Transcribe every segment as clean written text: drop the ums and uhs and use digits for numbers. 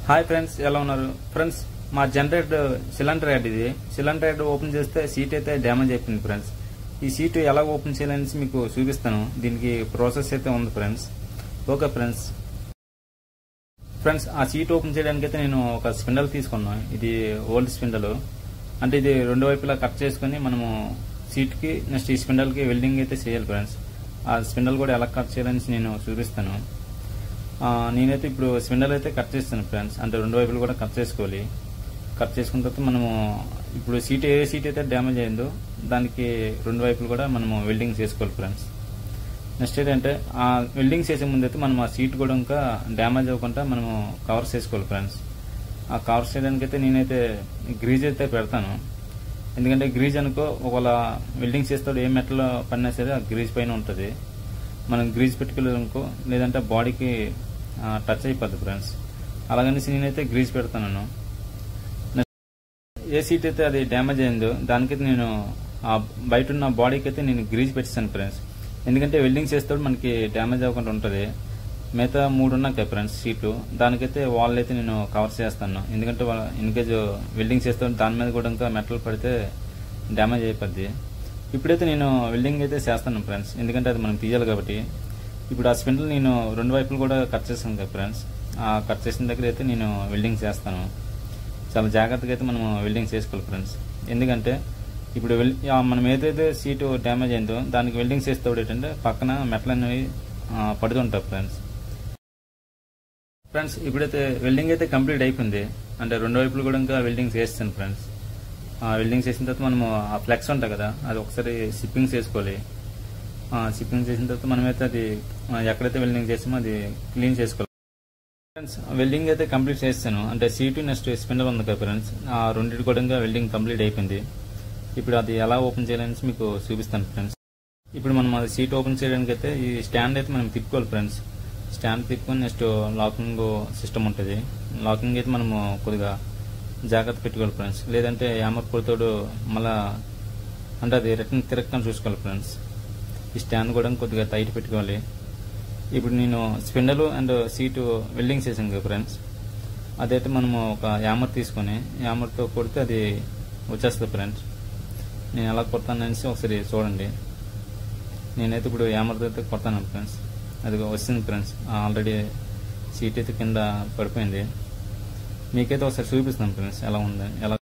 Hi friends, ఎలా ఉన్నారు friends? మా జనరేటర్ సిలిండర్ హెడ్ ఇది. సిలిండర్ హెడ్ ఓపెన్ చేస్తే సీట్ అయితే డ్యామేజ్ అయిపోయింది ఫ్రెండ్స్. ఈ సీట్ ఎలా ఓపెన్ చేయాలనేసి మీకు చూపిస్తాను. దీనికి ప్రాసెస్ అయితే ఉంది ఫ్రెండ్స్. ఓకే ఫ్రెండ్స్, ఆ సీట్ ఓపెన్ చేయడానికి అయితే నేను ఒక స్పిండల్ తీసుకున్నాను. ఇది ఓల్డ్ స్పిండల్, అంటే ఇది రెండు వైపులా కట్ చేసుకుని మనము సీట్ కి నెక్స్ట్ ఈ స్పిండల్ కి వెల్డింగ్ అయితే చేయాలి ఫ్రెండ్స్. ఆ స్పిండల్ కూడా ఎలా కట్ చేయాలనేసి నేను చూపిస్తాను. నేనైతే ఇప్పుడు స్పిండల్ అయితే కట్ చేస్తాను ఫ్రెండ్స్. అంటే రెండు వైపులు కూడా కట్ చేసుకోవాలి. కట్ చేసుకున్న తర్వాత మనము ఇప్పుడు సీట్ ఏ సీట్ అయితే డ్యామేజ్ అయిందో దానికి రెండు వైపులు కూడా మనము వెల్డింగ్ చేసుకోవాలి ఫ్రెండ్స్. నెక్స్ట్ ఏంటంటే ఆ వెల్డింగ్ చేసే ముందు అయితే మనం ఆ సీట్ కూడా ఇంకా డ్యామేజ్ అవ్వకుండా మనము కవర్స్ చేసుకోవాలి ఫ్రెండ్స్. ఆ కవర్స్ చేయడానికి అయితే నేనైతే గ్రీజ్ అయితే పెడతాను. ఎందుకంటే గ్రీజ్ అనుకో ఒకవేళ వెల్డింగ్ చేస్తాడు ఏ మెటల్ పడినా సరే ఆ గ్రీజ్ పైన ఉంటుంది. మనం గ్రీజ్ పెట్టుకోలేదనుకో, లేదంటే బాడీకి టచ్ అయిపోద్ది ఫ్రెండ్స్. అలాగనేసి నేనైతే గ్రీజ్ పెడతాను. ఏ సీట్ అయితే అది డ్యామేజ్ అయిందో దానికైతే నేను ఆ బయట ఉన్న బాడీకి అయితే నేను గ్రీజ్ పెట్టిస్తాను ఫ్రెండ్స్. ఎందుకంటే వెల్డింగ్ చేస్తాడు మనకి డ్యామేజ్ అవ్వకుండా ఉంటుంది. మిగతా మూడు ఉన్నాయి కదా ఫ్రెండ్స్ సీట్లు, దానికైతే వాల్ అయితే నేను కవర్ చేస్తాను. ఎందుకంటే ఇన్కేజ్ వెల్డింగ్ చేస్తాడు దాని మీద కూడా ఇంకా మెటల్ పడితే డ్యామేజ్ అయిపోద్ది. ఇప్పుడైతే నేను వెల్డింగ్ అయితే చేస్తాను ఫ్రెండ్స్, ఎందుకంటే అది మనం తీయాలి కాబట్టి. ఇప్పుడు ఆ స్పిండల్ నేను రెండు వైపులు కూడా కట్ చేస్తాను కదా ఫ్రెండ్స్. ఆ కట్ చేసిన దగ్గర అయితే నేను వెల్డింగ్ చేస్తాను. చాలా జాగ్రత్తగా అయితే మనం వెల్డింగ్ చేసుకోవాలి ఫ్రెండ్స్. ఎందుకంటే ఇప్పుడు మనం ఏదైతే సీటు డ్యామేజ్ అయిందో దానికి వెల్డింగ్ చేస్తే ఏంటంటే పక్కన మెటల్ అనేవి పడుతుంటాయి ఫ్రెండ్స్. ఇప్పుడైతే వెల్డింగ్ అయితే కంప్లీట్ అయిపోయింది. అంటే రెండు వైపులు కూడా ఇంకా వెల్డింగ్ చేస్తాను ఫ్రెండ్స్. వెల్డింగ్ చేసిన తర్వాత మనము ఆ ఫ్లెక్స్ ఉంటాయి కదా, అది ఒకసారి సిప్పింగ్ చేసుకోవాలి. సిప్పింగ్ చేసిన తర్వాత మనమైతే అది ఎక్కడైతే వెల్డింగ్ చేసామో అది క్లీన్ చేసుకోవాలి ఫ్రెండ్స్. వెల్డింగ్ అయితే కంప్లీట్ చేస్తాను. అంటే సీటు నెక్స్ట్ స్పిండల్ ఉంది కదా ఫ్రెండ్స్, ఆ రెండింటి కూడా వెల్డింగ్ కంప్లీట్ అయిపోయింది. ఇప్పుడు అది ఎలా ఓపెన్ చేయాలనేసి మీకు చూపిస్తాను ఫ్రెండ్స్. ఇప్పుడు మనం అది సీట్ ఓపెన్ చేయడానికి అయితే ఈ స్టాండ్ అయితే మనం తిప్పుకోవాలి ఫ్రెండ్స్. స్టాండ్ తిప్పుకొని నెక్స్ట్ లాకింగ్ సిస్టమ్ ఉంటుంది. లాకింగ్ అయితే మనము కొద్దిగా జాగ్రత్త పెట్టుకోవాలి ఫ్రెండ్స్. లేదంటే యామర్ కొడుతాడు మళ్ళా, అంటే అది రిటర్న్ తిరగకుండా చూసుకోవాలి ఫ్రెండ్స్. ఈ స్టాండ్ కూడా కొద్దిగా టైట్ పెట్టుకోవాలి. ఇప్పుడు నేను స్పిండల్ అండ్ సీటు వెల్డింగ్ చేసాను కదా ఫ్రెండ్స్, అదైతే మనము ఒక యామర్ తీసుకొని యామర్తో కొడితే అది వచ్చేస్తుంది ఫ్రెండ్స్. నేను ఎలా కొడతాననేసి ఒకసారి చూడండి. నేనైతే ఇప్పుడు యామర్తో అయితే కొడతాను ఫ్రెండ్స్. అది వస్తుంది ఫ్రెండ్స్. ఆల్రెడీ సీట్ అయితే కింద పడిపోయింది. మీకైతే ఒకసారి చూపిస్తాను ఫ్రెండ్స్ ఎలా ఉంది ఎలా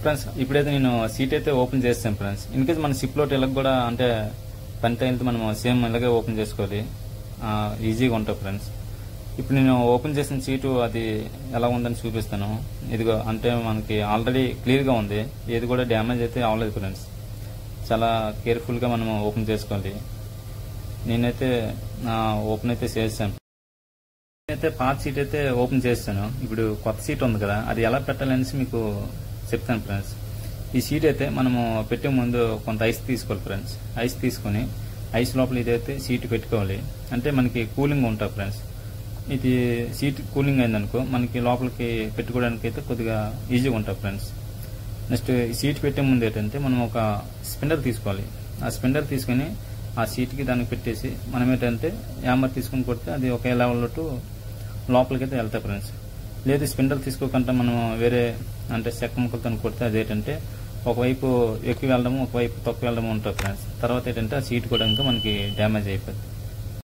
ఫ్రెండ్స్. ఇప్పుడైతే నేను సీట్ అయితే ఓపెన్ చేస్తాను ఫ్రెండ్స్. ఇన్కేస్ మన సిప్లోట్ ఇలా కూడా అంటే పని అయితే మనం సేమ్ ఇలాగే ఓపెన్ చేసుకోవాలి, ఈజీగా ఉంటుంది ఫ్రెండ్స్. ఇప్పుడు నేను ఓపెన్ చేసిన సీటు అది ఎలా ఉందని చూపిస్తాను. ఇదిగో అంటే మనకి ఆల్రెడీ క్లియర్గా ఉంది, ఏది కూడా డ్యామేజ్ అయితే అవ్వలేదు ఫ్రెండ్స్. చాలా కేర్ఫుల్గా మనం ఓపెన్ చేసుకోవాలి. నేనైతే ఓపెన్ అయితే చేస్తాను. నేనైతే పాత సీట్ అయితే ఓపెన్ చేస్తాను. ఇప్పుడు కొత్త సీట్ ఉంది కదా, అది ఎలా పెట్టాలనేసి మీకు చెప్తాను ఫ్రెండ్స్. ఈ సీట్ అయితే మనము పెట్టే ముందు కొంత ఐస్ తీసుకోవాలి ఫ్రెండ్స్. ఐస్ తీసుకొని ఐస్ లోపల ఇదైతే సీట్ పెట్టుకోవాలి. అంటే మనకి కూలింగ్ ఉంటుంది ఫ్రెండ్స్. ఇది సీట్ కూలింగ్ అయిందనుకో మనకి లోపలికి పెట్టుకోవడానికి అయితే కొద్దిగా ఈజీగా ఉంటుంది ఫ్రెండ్స్. నెక్స్ట్ ఈ సీట్ పెట్టే ముందు ఏంటంటే మనం ఒక స్పిండర్ తీసుకోవాలి. ఆ స్పిండర్ తీసుకొని ఆ సీట్కి దానికి పెట్టేసి మనం ఏంటంటే యామర్ తీసుకుని కొడితే అది ఒకే లెవెల్ లోపలికి అయితే వెళ్తాయి ఫ్రెండ్స్. లేదు స్పిండర్ తీసుకోకుండా మనం వేరే అంటే చెక్క ముక్కలతో కొడితే అదేంటంటే ఒకవైపు ఎక్కువ వెళ్ళడము ఒకవైపు తక్కువ వెళ్ళడము ఉంటుంది ఫ్రెండ్స్. తర్వాత ఏంటంటే ఆ సీట్ కూడా ఇంకా మనకి డ్యామేజ్ అయిపోతుంది.